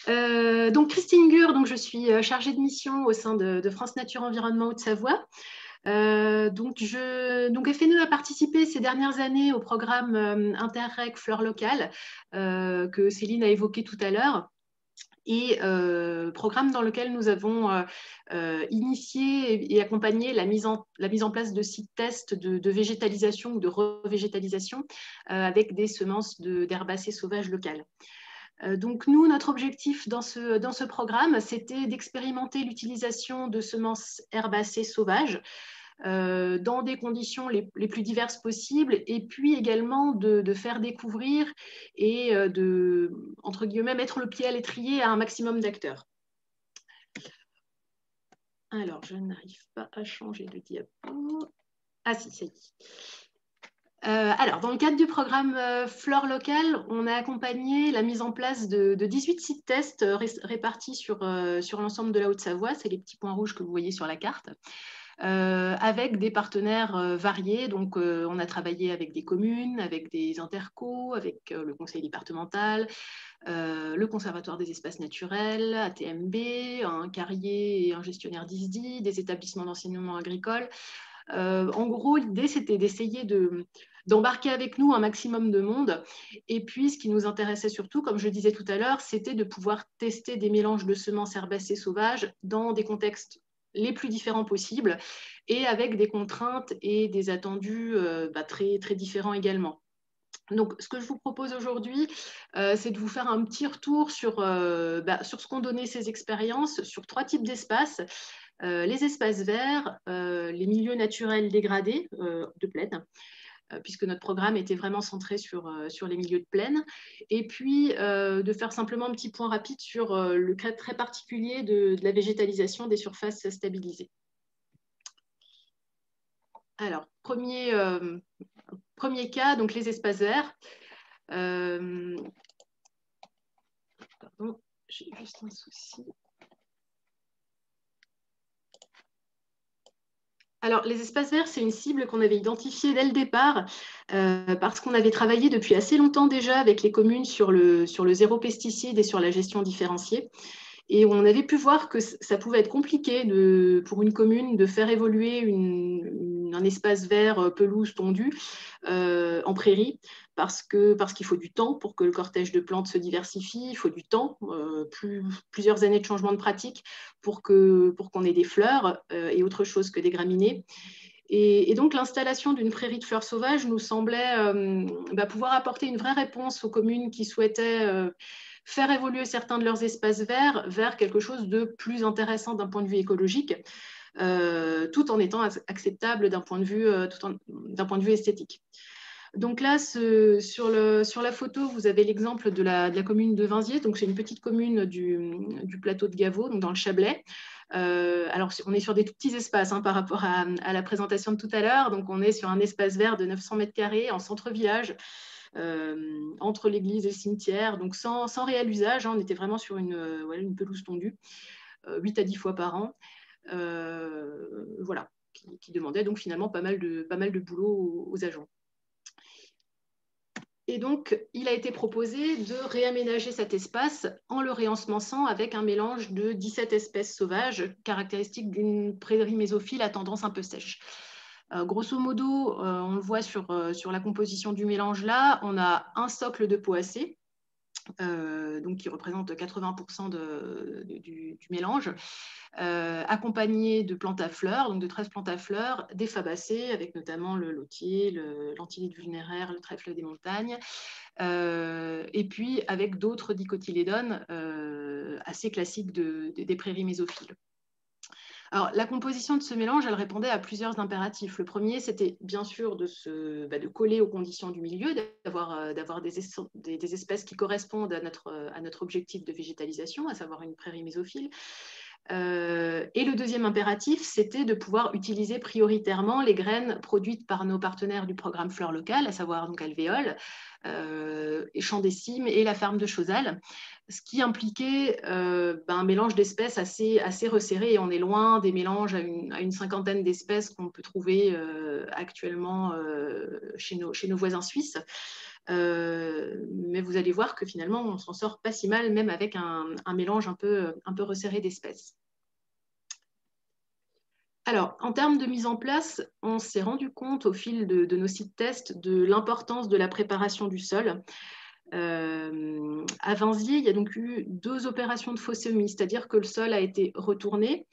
Donc Christine Gur, donc je suis chargée de mission au sein de France Nature Environnement Haute-Savoie. Donc FNE a participé ces dernières années au programme Interreg Fleurs locales que Céline a évoqué tout à l'heure. Et programme dans lequel nous avons initié et accompagné la mise en place de sites tests de végétalisation ou de revégétalisation avec des semences d'herbacées sauvages locales. Donc nous, notre objectif dans ce programme, c'était d'expérimenter l'utilisation de semences herbacées sauvages dans des conditions les plus diverses possibles, et puis également de faire découvrir et de, entre guillemets, mettre le pied à l'étrier à un maximum d'acteurs. Alors, je n'arrive pas à changer de diapo. Ah si, ça y est. Alors, dans le cadre du programme Fleurs locales, on a accompagné la mise en place de 18 sites tests répartis sur l'ensemble de la Haute-Savoie. C'est les petits points rouges que vous voyez sur la carte. Avec des partenaires variés. Donc, on a travaillé avec des communes, avec des intercos, avec le conseil départemental, le conservatoire des espaces naturels, ATMB, un carrier et un gestionnaire d'ISDI, des établissements d'enseignement agricole. En gros, l'idée, c'était d'essayer d'embarquer avec nous un maximum de monde. Et puis, ce qui nous intéressait surtout, comme je disais tout à l'heure, c'était de pouvoir tester des mélanges de semences herbacées sauvages dans des contextes les plus différents possibles et avec des contraintes et des attendus très, très différents également. Donc, ce que je vous propose aujourd'hui, c'est de vous faire un petit retour sur ce qu'ont donné ces expériences, sur 3 types d'espaces. Les espaces verts, les milieux naturels dégradés de plaine, puisque notre programme était vraiment centré sur les milieux de plaine, et puis de faire simplement un petit point rapide sur le cas très particulier de la végétalisation des surfaces stabilisées. Alors, premier cas, donc les espaces verts. Pardon, j'ai juste un souci. Alors, les espaces verts, c'est une cible qu'on avait identifiée dès le départ parce qu'on avait travaillé depuis assez longtemps déjà avec les communes sur le zéro pesticide et sur la gestion différenciée. Et on avait pu voir que ça pouvait être compliqué pour une commune de faire évoluer un espace vert pelouse tondue en prairie parce qu'il faut du temps pour que le cortège de plantes se diversifie, il faut du temps, plusieurs années de changement de pratique pour qu'on ait des fleurs et autre chose que des graminées. Et donc, l'installation d'une prairie de fleurs sauvages nous semblait pouvoir apporter une vraie réponse aux communes qui souhaitaient faire évoluer certains de leurs espaces verts vers quelque chose de plus intéressant d'un point de vue écologique, tout en étant acceptable d'un point de vue esthétique. Donc là, sur la photo, vous avez l'exemple de la commune de Vinziers. Donc, c'est une petite commune du plateau de Gavot, donc dans le Chablais. Alors, on est sur des tout petits espaces par rapport à la présentation de tout à l'heure. Donc, on est sur un espace vert de 900 mètres carrés en centre-village, entre l'église et le cimetière, donc sans réel usage. On était vraiment sur une pelouse tondue, 8 à 10 fois par an. Voilà, qui demandait donc finalement pas mal de boulot aux agents. Et donc, il a été proposé de réaménager cet espace en le réensemençant avec un mélange de 17 espèces sauvages, caractéristiques d'une prairie mésophile à tendance un peu sèche. Grosso modo, on le voit sur la composition du mélange là, on a un socle de poacées, donc qui représente 80% du mélange, accompagné de plantes à fleurs, donc de 13 plantes à fleurs, des fabacées, avec notamment le lotier, l'antillide vulnéraire, le trèfle des montagnes, et puis avec d'autres dicotylédones assez classiques des prairies mésophiles. Alors, la composition de ce mélange, elle répondait à plusieurs impératifs. Le premier, c'était bien sûr de coller aux conditions du milieu, d'avoir des espèces qui correspondent à notre objectif de végétalisation, à savoir une prairie mésophile. Et le deuxième impératif, c'était de pouvoir utiliser prioritairement les graines produites par nos partenaires du programme Fleurs locales, à savoir donc Alvéole, Champ des Cimes et la ferme de Chauzal, ce qui impliquait un mélange d'espèces assez resserré, et on est loin des mélanges à une cinquantaine d'espèces qu'on peut trouver actuellement chez nos voisins suisses. Mais vous allez voir que finalement, on s'en sort pas si mal, même avec un mélange un peu resserré d'espèces. Alors, en termes de mise en place, on s'est rendu compte au fil de nos sites tests de l'importance de la préparation du sol. À Vinziers, il y a donc eu 2 opérations de faux semis, c'est-à-dire que le sol a été retourné,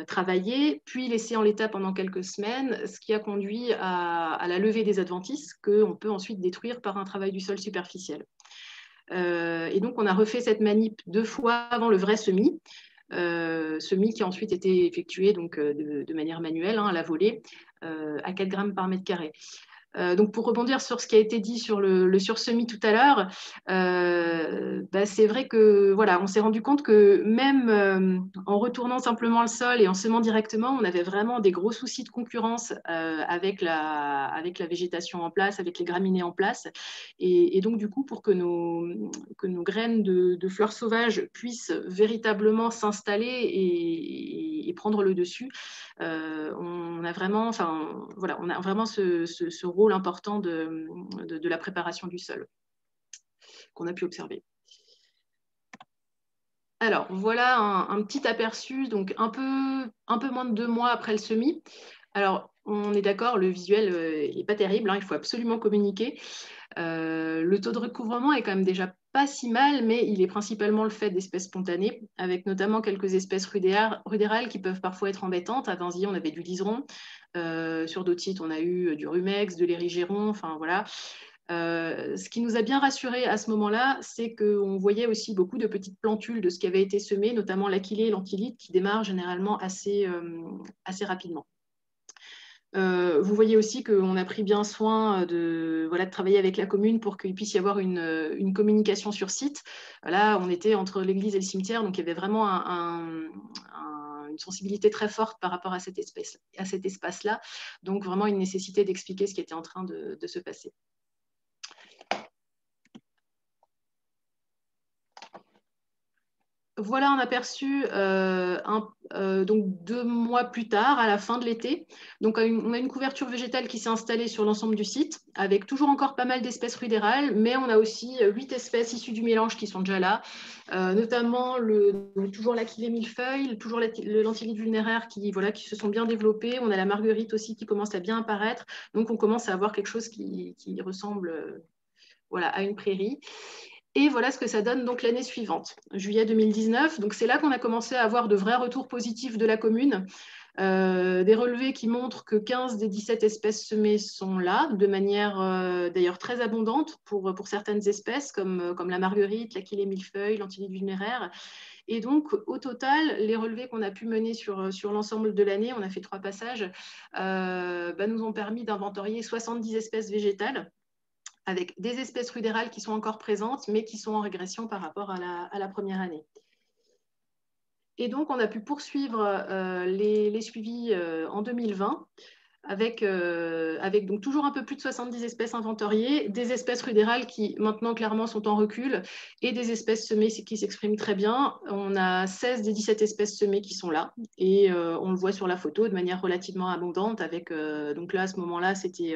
travaillé, puis laissé en l'état pendant quelques semaines, ce qui a conduit à la levée des adventices qu'on peut ensuite détruire par un travail du sol superficiel. Et donc, on a refait cette manip 2 fois avant le vrai semis. Semis qui a ensuite été effectué donc, de manière manuelle, à la volée, à 4 grammes par mètre carré. Donc pour rebondir sur ce qui a été dit sur le sursemis tout à l'heure, c'est vrai que voilà, on s'est rendu compte que même en retournant simplement le sol et en semant directement, on avait vraiment des gros soucis de concurrence avec la végétation en place, avec les graminées en place. Et donc du coup, pour que nos graines de fleurs sauvages puissent véritablement s'installer et prendre le dessus, on a vraiment ce rôle important de la préparation du sol qu'on a pu observer. Alors, voilà un petit aperçu, donc un peu moins de 2 mois après le semis. Alors, on est d'accord, le visuel n'est pas terrible, il faut absolument communiquer. Le taux de recouvrement est quand même déjà pas si mal, mais il est principalement le fait d'espèces spontanées, avec notamment quelques espèces rudérales qui peuvent parfois être embêtantes. À Vinziers, on avait du liseron. Sur d'autres sites, on a eu du rumex, de l'érigéron, enfin voilà. Ce qui nous a bien rassurés à ce moment-là, c'est qu'on voyait aussi beaucoup de petites plantules de ce qui avait été semé, notamment l'achillée et l'antilite, qui démarrent généralement assez rapidement. Vous voyez aussi qu'on a pris bien soin de travailler avec la commune pour qu'il puisse y avoir une communication sur site. Là, on était entre l'église et le cimetière, donc il y avait vraiment une sensibilité très forte par rapport à cet espace-là. Donc vraiment une nécessité d'expliquer ce qui était en train de se passer. Voilà un aperçu donc 2 mois plus tard, à la fin de l'été. Donc, on a une couverture végétale qui s'est installée sur l'ensemble du site, avec toujours encore pas mal d'espèces rudérales, mais on a aussi 8 espèces issues du mélange qui sont déjà là, notamment toujours l'achillée millefeuille, toujours l'antilite vulnéraire qui se sont bien développées. On a la marguerite aussi qui commence à bien apparaître. Donc, on commence à avoir quelque chose qui ressemble à une prairie. Et voilà ce que ça donne donc l'année suivante, juillet 2019. Donc c'est là qu'on a commencé à avoir de vrais retours positifs de la commune, des relevés qui montrent que 15 des 17 espèces semées sont là, de manière d'ailleurs très abondante pour certaines espèces, comme la marguerite, l'achillée millefeuille, l'antilite vulnéraire. Et donc, au total, les relevés qu'on a pu mener sur l'ensemble de l'année, on a fait 3 passages, nous ont permis d'inventorier 70 espèces végétales, avec des espèces rudérales qui sont encore présentes, mais qui sont en régression par rapport à la première année. Et donc, on a pu poursuivre les suivis en 2020, avec donc toujours un peu plus de 70 espèces inventoriées, des espèces rudérales qui maintenant clairement sont en recul et des espèces semées qui s'expriment très bien. On a 16 des 17 espèces semées qui sont là et on le voit sur la photo de manière relativement abondante avec donc là à ce moment-là c'était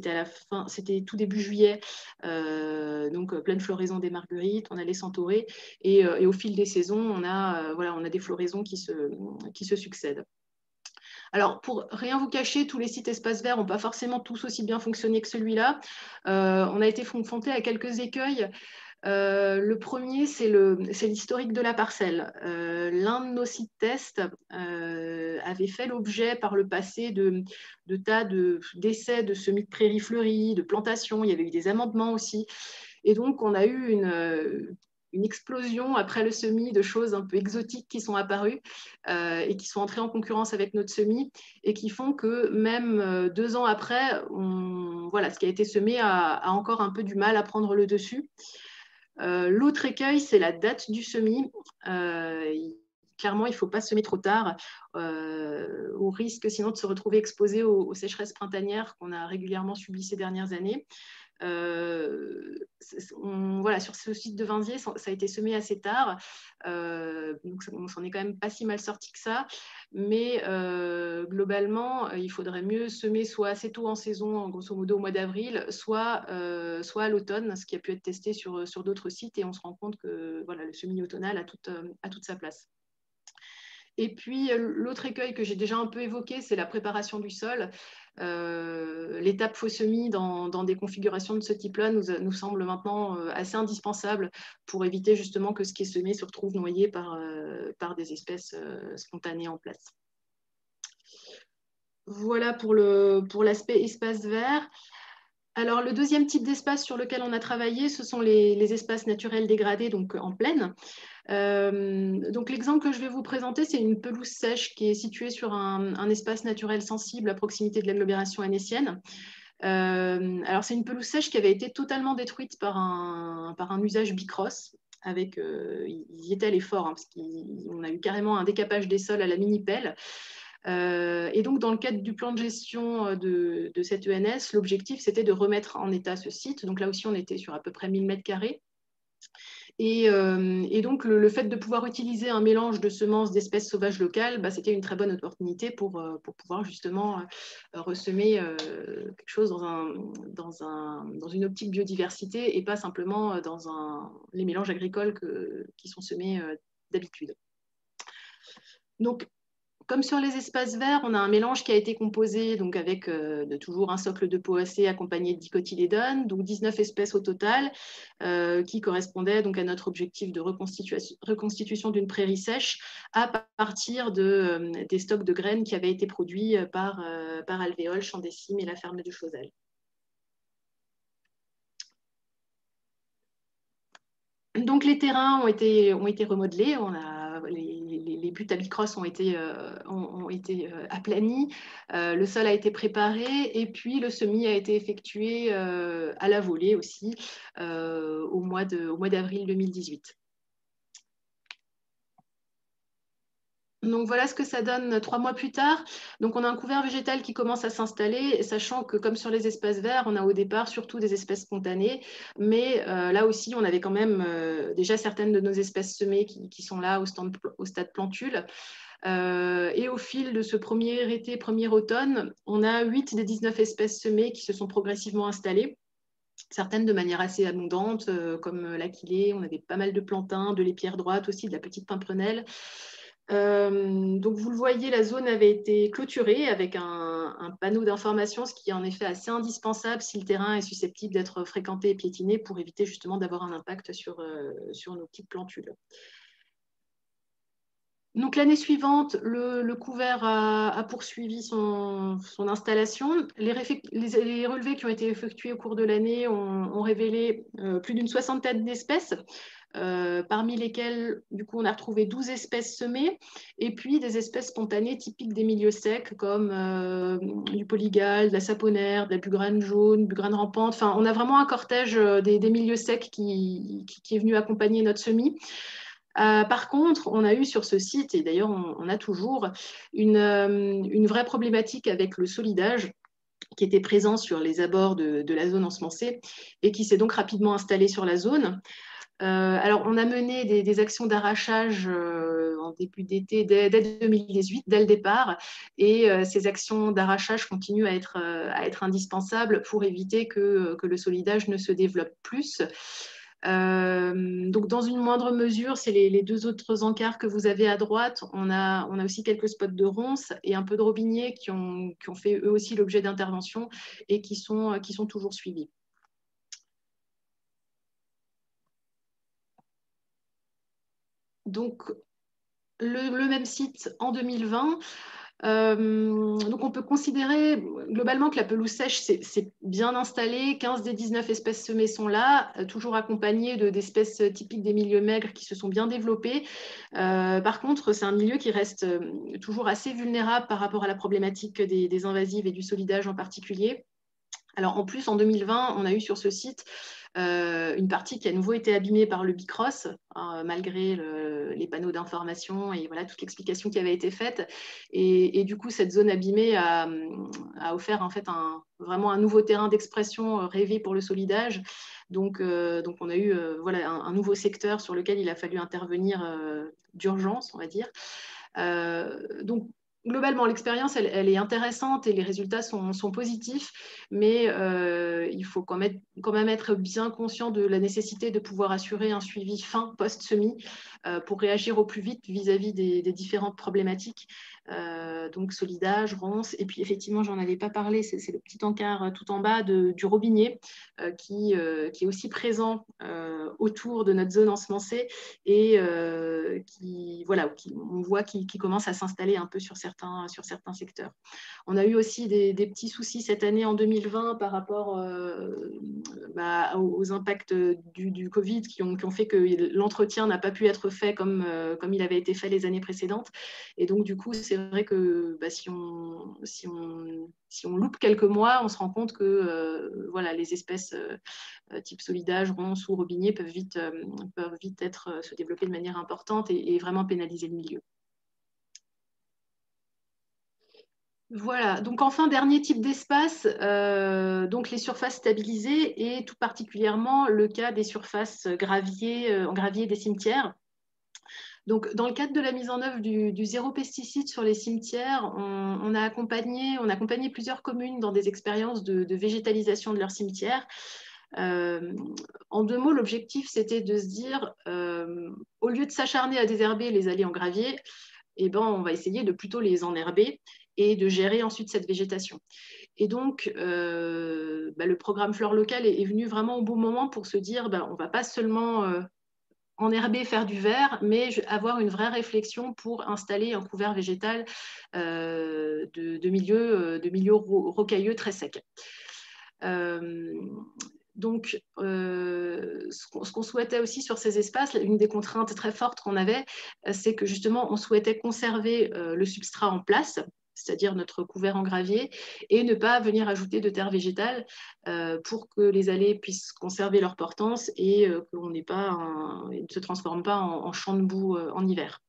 à la fin, c'était tout début juillet, donc pleine floraison des marguerites, on a les centaurées et au fil des saisons on a des floraisons qui se succèdent. Alors, pour rien vous cacher, tous les sites espaces verts n'ont pas forcément tous aussi bien fonctionné que celui-là. On a été confronté à quelques écueils. Le premier, c'est l'historique de la parcelle. L'un de nos sites tests avait fait l'objet par le passé de tas d'essais de semis de prairies fleuries, de plantations. Il y avait eu des amendements aussi. Et donc, on a eu une explosion après le semis de choses un peu exotiques qui sont apparues et qui sont entrées en concurrence avec notre semis et qui font que même 2 ans après, ce qui a été semé a encore un peu du mal à prendre le dessus. L'autre écueil, c'est la date du semis. Clairement, il ne faut pas semer trop tard, au risque sinon de se retrouver exposé aux sécheresses printanières qu'on a régulièrement subies ces dernières années. Voilà, sur ce site de Vinziers, ça a été semé assez tard, donc on s'en est quand même pas si mal sorti que ça, mais globalement, il faudrait mieux semer soit assez tôt en saison, grosso modo au mois d'avril, soit à l'automne, ce qui a pu être testé sur d'autres sites, et on se rend compte que voilà, le semis automnal a toute sa place. Et puis, l'autre écueil que j'ai déjà un peu évoqué, c'est la préparation du sol. L'étape faux semis dans des configurations de ce type-là nous semble maintenant assez indispensable pour éviter justement que ce qui est semé se retrouve noyé par des espèces spontanées en place. Voilà pour l'aspect espace vert. Alors, le deuxième type d'espace sur lequel on a travaillé, ce sont les espaces naturels dégradés, donc en plaine. Donc l'exemple que je vais vous présenter, c'est une pelouse sèche qui est située sur un espace naturel sensible à proximité de l'agglomération annécienne. Alors c'est une pelouse sèche qui avait été totalement détruite par un usage bicross. Ils y étaient allés fort, hein, parce qu'on a eu carrément un décapage des sols à la mini-pelle. Et donc, dans le cadre du plan de gestion de cette ENS, l'objectif, c'était de remettre en état ce site. Donc là aussi, on était sur à peu près 1000 mètres carrés. Et donc, le fait de pouvoir utiliser un mélange de semences d'espèces sauvages locales, c'était une très bonne opportunité pour pouvoir justement ressemer quelque chose dans une optique biodiversité et pas simplement dans les mélanges agricoles qui sont semés d'habitude. Donc, comme sur les espaces verts, on a un mélange qui a été composé donc avec toujours un socle de poacée accompagné de dicotylédones, donc 19 espèces au total, qui correspondaient donc à notre objectif de reconstitution d'une prairie sèche à partir des stocks de graines qui avaient été produits par Alvéole, Champ des Cimes et la ferme de Chauzel. Donc les terrains ont été remodelés, les buttes à bicross ont été aplanis, le sol a été préparé et puis le semis a été effectué à la volée aussi au mois d'avril 2018. Donc voilà ce que ça donne 3 mois plus tard. Donc on a un couvert végétal qui commence à s'installer, sachant que comme sur les espaces verts, on a au départ surtout des espèces spontanées, mais là aussi on avait quand même déjà certaines de nos espèces semées qui sont là au stade plantule. Et au fil de ce premier été, premier automne, on a 8 des 19 espèces semées qui se sont progressivement installées. Certaines de manière assez abondante, comme l'aquilée, on avait pas mal de plantains, de l'épierre droite aussi, de la petite pimprenelle. Donc vous le voyez, la zone avait été clôturée avec un panneau d'information, ce qui est en effet assez indispensable si le terrain est susceptible d'être fréquenté et piétiné pour éviter justement d'avoir un impact sur nos petites plantules. Donc l'année suivante, le couvert a poursuivi son installation. Les relevés qui ont été effectués au cours de l'année ont révélé plus d'une soixantaine d'espèces, parmi lesquelles, du coup, on a retrouvé 12 espèces semées et puis des espèces spontanées typiques des milieux secs comme du polygale, de la saponaire, de la bugrane jaune, bugrane rampante. Enfin, on a vraiment un cortège des milieux secs qui est venu accompagner notre semis. Par contre, on a eu sur ce site, et d'ailleurs on a toujours, une vraie problématique avec le solidage qui était présent sur les abords de la zone ensemencée et qui s'est donc rapidement installé sur la zone. Alors, on a mené des actions d'arrachage en début d'été, dès 2018, dès le départ, et ces actions d'arrachage continuent à être indispensables pour éviter que le solidage ne se développe plus. Donc, dans une moindre mesure, c'est les 2 autres encarts que vous avez à droite. On a aussi quelques spots de ronces et un peu de robiniers qui ont fait eux aussi l'objet d'interventions et qui sont toujours suivis. Donc, le même site en 2020. Donc on peut considérer globalement que la pelouse sèche c'est bien installé, 15 des 19 espèces semées sont là, toujours accompagnées d'espèces typiques des milieux maigres qui se sont bien développées. Par contre, c'est un milieu qui reste toujours assez vulnérable par rapport à la problématique des invasives et du solidage en particulier. Alors en plus, en 2020, on a eu sur ce site une partie qui a à nouveau été abîmée par le bicross, malgré les panneaux d'information et voilà, toute l'explication qui avait été faite. Et du coup, cette zone abîmée a offert en fait vraiment un nouveau terrain d'expression rêvé pour le solidage. Donc on a eu voilà, un nouveau secteur sur lequel il a fallu intervenir d'urgence, on va dire. Donc, globalement, l'expérience, elle est intéressante et les résultats sont positifs, mais il faut quand même être bien conscient de la nécessité de pouvoir assurer un suivi fin post-semis pour réagir au plus vite vis-à-vis des différentes problématiques. Donc, solidage, ronces, et puis effectivement, j'en avais pas parlé, c'est le petit encart tout en bas du robinier qui est aussi présent autour de notre zone ensemencée et on voit qui commence à s'installer un peu sur certains secteurs. On a eu aussi des petits soucis cette année en 2020 par rapport aux impacts du Covid qui ont fait que l'entretien n'a pas pu être fait comme il avait été fait les années précédentes. Et donc, du coup, c'est vrai que si on loupe quelques mois, on se rend compte que les espèces type solidage, ronces ou robinier peuvent vite se développer de manière importante et vraiment pénaliser le milieu. Voilà, donc enfin, dernier type d'espace, donc les surfaces stabilisées et tout particulièrement le cas des surfaces en gravier des cimetières. Donc, dans le cadre de la mise en œuvre du zéro pesticide sur les cimetières, on a accompagné plusieurs communes dans des expériences de végétalisation de leurs cimetières. En 2 mots, l'objectif, c'était de se dire, au lieu de s'acharner à désherber les allées en gravier, on va essayer de plutôt les enherber et de gérer ensuite cette végétation. Et donc, le programme Flore Locale est venu vraiment au bon moment pour se dire, on ne va pas seulement enherber, faire du vert, mais avoir une vraie réflexion pour installer un couvert végétal de milieux rocailleux très secs. Donc, ce qu'on souhaitait aussi sur ces espaces, une des contraintes très fortes qu'on avait, c'est que justement, on souhaitait conserver le substrat en place, c'est-à-dire notre couvert en gravier, et ne pas venir ajouter de terre végétale pour que les allées puissent conserver leur portance et qu'on ne se transforme pas en champ de boue en hiver.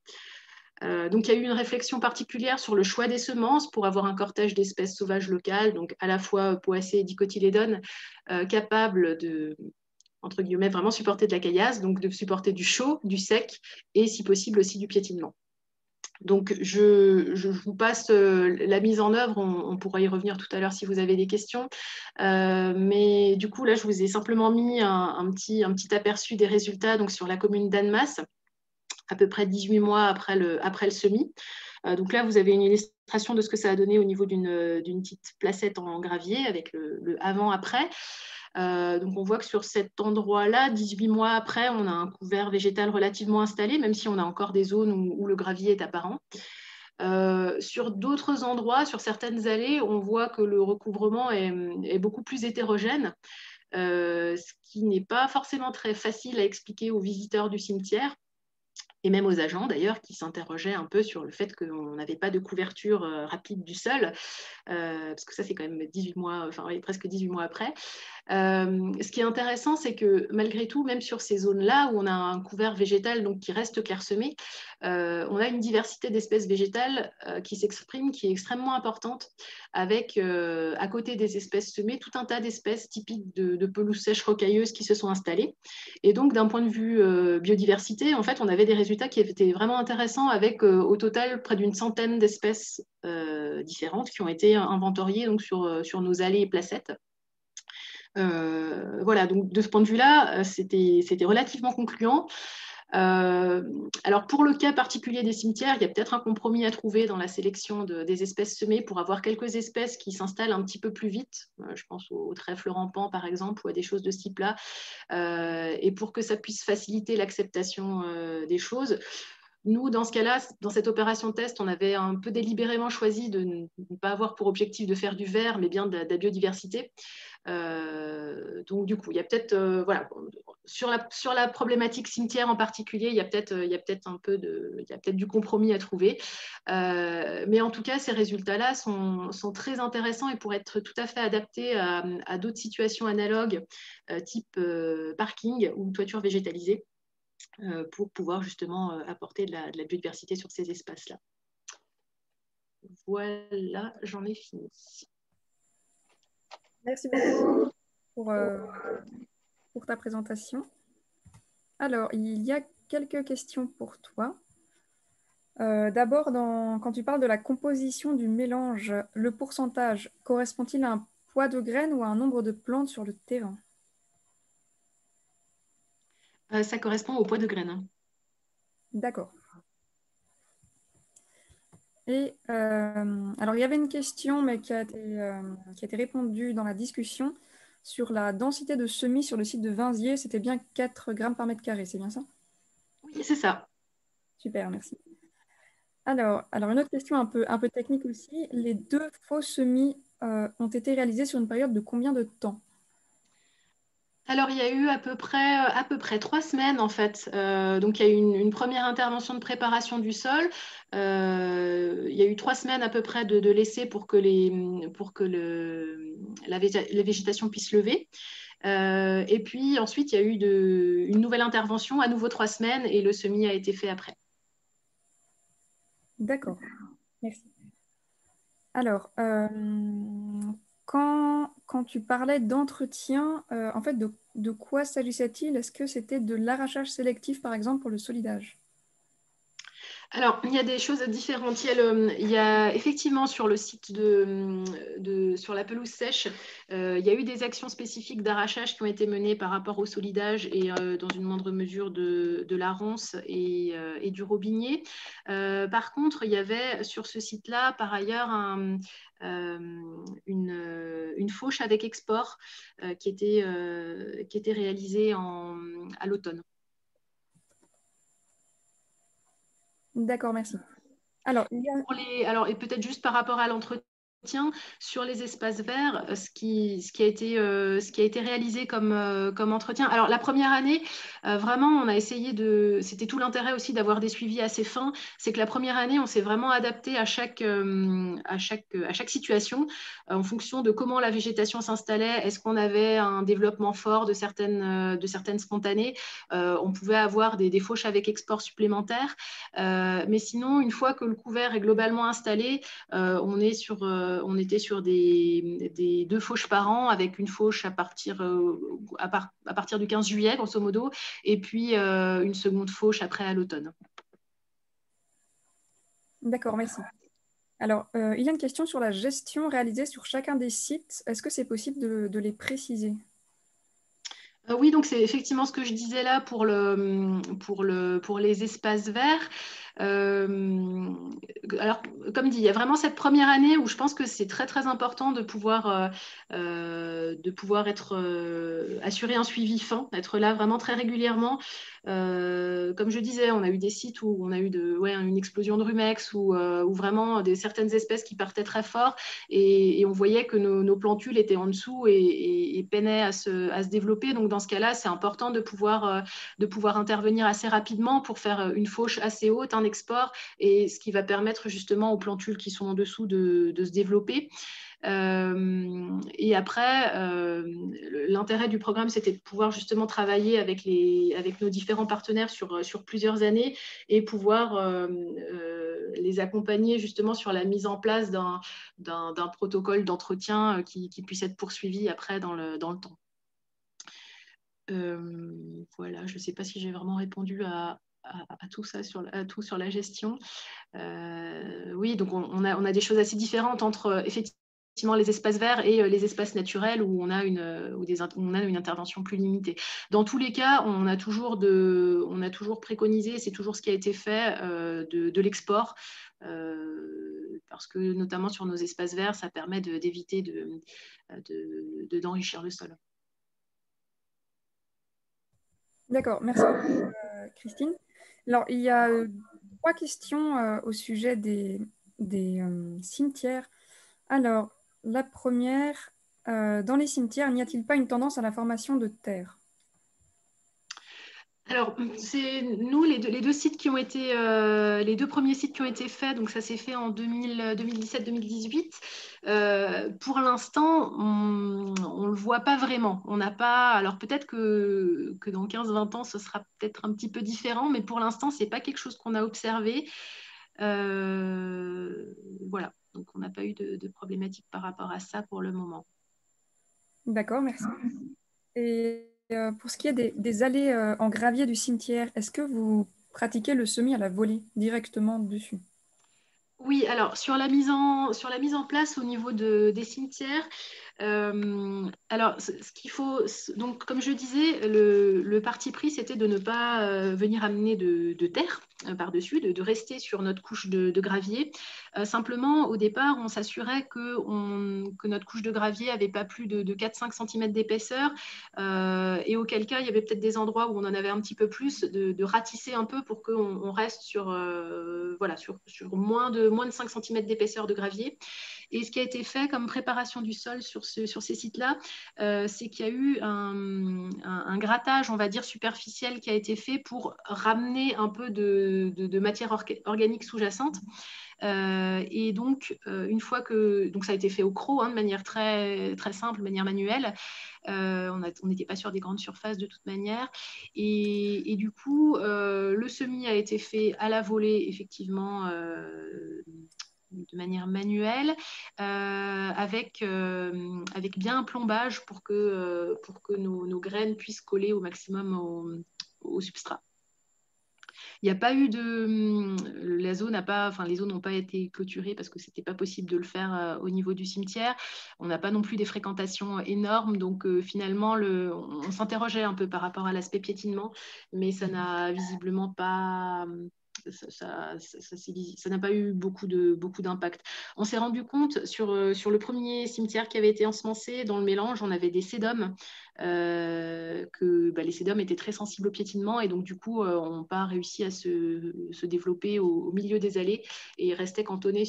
Donc, il y a eu une réflexion particulière sur le choix des semences pour avoir un cortège d'espèces sauvages locales, donc à la fois poacées et dicotylédones, capables de, entre guillemets, vraiment supporter de la caillasse, donc de supporter du chaud, du sec et si possible aussi du piétinement. Donc, je vous passe la mise en œuvre, on pourra y revenir tout à l'heure si vous avez des questions. Mais du coup, là, je vous ai simplement mis un petit aperçu des résultats donc, sur la commune d'Annemasse, à peu près 18 mois après le semis. Donc là, vous avez une illustration de ce que ça a donné au niveau d'une petite placette en gravier avec le avant-après. Donc on voit que sur cet endroit-là, 18 mois après, on a un couvert végétal relativement installé, même si on a encore des zones où le gravier est apparent. Sur d'autres endroits, sur certaines allées, on voit que le recouvrement est beaucoup plus hétérogène, ce qui n'est pas forcément très facile à expliquer aux visiteurs du cimetière et même aux agents d'ailleurs qui s'interrogeaient un peu sur le fait qu'on n'avait pas de couverture rapide du sol, parce que ça c'est quand même 18 mois, enfin oui, presque 18 mois après. Ce qui est intéressant, c'est que malgré tout, même sur ces zones-là où on a un couvert végétal donc, qui reste clairsemé, on a une diversité d'espèces végétales qui s'exprime, qui est extrêmement importante, avec à côté des espèces semées, tout un tas d'espèces typiques de pelouses sèches rocailleuses qui se sont installées. Et donc, d'un point de vue biodiversité, en fait, on avait des résultats qui étaient vraiment intéressants, avec au total près d'une centaine d'espèces différentes qui ont été inventoriées donc, sur nos allées et placettes. Voilà, donc de ce point de vue-là, c'était relativement concluant. Alors pour le cas particulier des cimetières, il y a peut-être un compromis à trouver dans la sélection des espèces semées pour avoir quelques espèces qui s'installent un petit peu plus vite. Je pense au trèfle rampant par exemple ou à des choses de ce type-là. Et pour que ça puisse faciliter l'acceptation des choses, Nous, dans ce cas-là, dans cette opération test, on avait un peu délibérément choisi de ne pas avoir pour objectif de faire du vert, mais bien de la biodiversité. Donc du coup, il y a peut-être, voilà, sur la problématique cimetière en particulier, il y a peut-être du compromis à trouver. Mais en tout cas, ces résultats-là sont très intéressants et pourraient être tout à fait adaptés à d'autres situations analogues, type parking ou toiture végétalisée, pour pouvoir justement apporter de la biodiversité sur ces espaces-là. Voilà, j'en ai fini. Merci beaucoup pour ta présentation. Alors, il y a quelques questions pour toi. D'abord, quand tu parles de la composition du mélange, le pourcentage correspond-il à un poids de graines ou à un nombre de plantes sur le terrain? Ça correspond au poids de graines. D'accord. Et alors, il y avait une question, mais qui a été répondue dans la discussion sur la densité de semis sur le site de Vinziers. C'était bien 4 grammes par mètre carré, c'est bien ça? Oui, c'est ça. Super, merci. Alors, une autre question un peu technique aussi. Les 2 faux semis ont été réalisés sur une période de combien de temps? Alors, il y a eu à peu près 3 semaines, en fait. Donc, il y a eu une première intervention de préparation du sol. Il y a eu 3 semaines à peu près de laisser pour que la végétation puisse lever. Et puis, ensuite, il y a eu une nouvelle intervention, à nouveau 3 semaines, et le semis a été fait après. D'accord, merci. Alors, quand tu parlais d'entretien, en fait, de quoi s'agissait-il? Est-ce que c'était de l'arrachage sélectif, par exemple, pour le solidage? Alors, il y a des choses différentes. Il y a effectivement sur le site sur la pelouse sèche, il y a eu des actions spécifiques d'arrachage qui ont été menées par rapport au solidage et dans une moindre mesure de la ronce et du robinier. Par contre, il y avait sur ce site-là, par ailleurs, une fauche avec export qui était réalisée à l'automne. D'accord, merci. Alors, Alors, et peut-être juste par rapport à l'entretien, sur les espaces verts, ce qui a été réalisé comme entretien. Alors, la première année, vraiment, on a essayé c'était tout l'intérêt aussi d'avoir des suivis assez fins. C'est que la première année, on s'est vraiment adapté à chaque situation en fonction de comment la végétation s'installait. Est-ce qu'on avait un développement fort de certaines spontanées? On pouvait avoir des fauches avec export supplémentaires. Mais sinon, une fois que le couvert est globalement installé, on était sur des 2 fauches par an, avec une fauche à partir du 15 juillet, grosso modo, et puis une seconde fauche après à l'automne. d'accord, merci. Alors, il y a une question sur la gestion réalisée sur chacun des sites. Est-ce que c'est possible de les préciser? Oui, donc c'est effectivement ce que je disais là pour les espaces verts. Euh, alors, comme dit, il y a vraiment cette première année où je pense que c'est très très important de pouvoir assurer un suivi fin, être là vraiment très régulièrement. Comme je disais, on a eu des sites où on a eu une explosion de rumex ou vraiment certaines espèces qui partaient très fort et on voyait que nos plantules étaient en dessous et peinaient à se développer. Donc dans ce cas-là, c'est important de pouvoir intervenir assez rapidement pour faire une fauche assez haute, un export, et ce qui va permettre justement aux plantules qui sont en dessous de se développer. Et après, l'intérêt du programme, c'était de pouvoir justement travailler avec nos différents partenaires sur plusieurs années et pouvoir les accompagner justement sur la mise en place d'un protocole d'entretien qui puisse être poursuivi après dans le temps. Voilà, je ne sais pas si j'ai vraiment répondu à tout ça, tout sur la gestion. Oui, donc on a des choses assez différentes entre effectivement les espaces verts et les espaces naturels où on a une intervention plus limitée. Dans tous les cas, on a toujours préconisé, c'est toujours ce qui a été fait, de l'export, parce que notamment sur nos espaces verts, ça permet d'éviter d'enrichir le sol. D'accord, merci beaucoup, Christine. Alors, il y a 3 questions au sujet des cimetières. Alors, la première, dans les cimetières, n'y a-t-il pas une tendance à la formation de terre? Alors, c'est nous, les deux sites qui ont été, les deux premiers sites qui ont été faits, donc ça s'est fait en 2017-2018. Pour l'instant, on ne le voit pas vraiment. On n'a pas. Alors, peut-être que dans 15-20 ans, ce sera peut-être un petit peu différent, mais pour l'instant, ce n'est pas quelque chose qu'on a observé. Voilà. Donc, on n'a pas eu de problématique par rapport à ça pour le moment. D'accord, merci. Et pour ce qui est des allées en gravier du cimetière, est-ce que vous pratiquez le semis à la volée directement dessus? Oui, alors sur sur la mise en place au niveau des cimetières, alors ce qu'il faut, donc comme je disais, le parti pris, c'était de ne pas venir amener de terre par-dessus, de rester sur notre couche de gravier. Simplement, au départ, on s'assurait que notre couche de gravier n'avait pas plus de 4-5 cm d'épaisseur, et auquel cas, il y avait peut-être des endroits où on en avait un petit peu plus, de ratisser un peu pour qu'on reste sur, voilà, sur moins de 5 cm d'épaisseur de gravier. Et ce qui a été fait comme préparation du sol sur ces sites-là, c'est qu'il y a eu un grattage, on va dire, superficiel qui a été fait pour ramener un peu de matière organique sous-jacente. Et donc, une fois que donc ça a été fait au croc, hein, de manière très, très simple, de manière manuelle, on n'était pas sur des grandes surfaces de toute manière. Et du coup, le semis a été fait à la volée, effectivement, de manière manuelle, avec bien un plombage pour que nos graines puissent coller au maximum au substrat. Il n'y a pas eu de. La zone n'a pas, enfin, les zones n'ont pas été clôturées parce que c'était pas possible de le faire au niveau du cimetière. On n'a pas non plus des fréquentations énormes, donc finalement, on s'interrogeait un peu par rapport à l'aspect piétinement, mais ça n'a visiblement pas. Ça n'a pas eu beaucoup d'impact. On s'est rendu compte sur le premier cimetière qui avait été ensemencé, dans le mélange, on avait des sédums, que les sédums étaient très sensibles au piétinement et donc du coup, on n'a pas réussi à se développer au milieu des allées et restaient cantonnés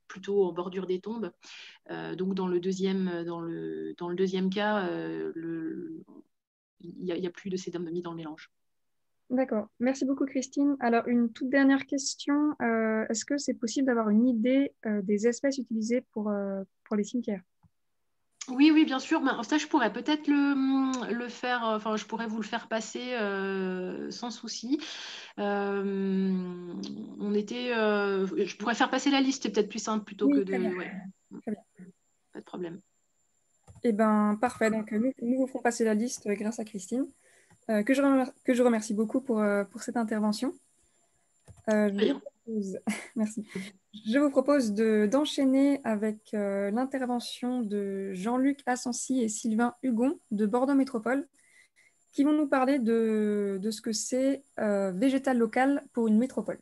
plutôt en bordure des tombes. Donc dans le deuxième cas, il n'y a plus de sédums mis dans le mélange. D'accord. Merci beaucoup, Christine. Alors, une toute dernière question. Est-ce que c'est possible d'avoir une idée des espèces utilisées pour les cimetières? Oui, oui, bien sûr. Ben, ça, je pourrais peut-être le faire, enfin, je pourrais vous le faire passer sans souci. Je pourrais faire passer la liste, c'est peut-être plus simple plutôt que Oui, très bien. de. Ouais, Très bien. pas de problème. Eh bien, parfait. Donc, nous vous ferons passer la liste grâce à Christine, que je remercie beaucoup pour cette intervention. Je vous Rien. propose, merci. Je vous propose d'enchaîner avec l'intervention de Jean-Luc Assensi et Sylvain Hugon de Bordeaux Métropole, qui vont nous parler de ce que c'est végétal local pour une métropole.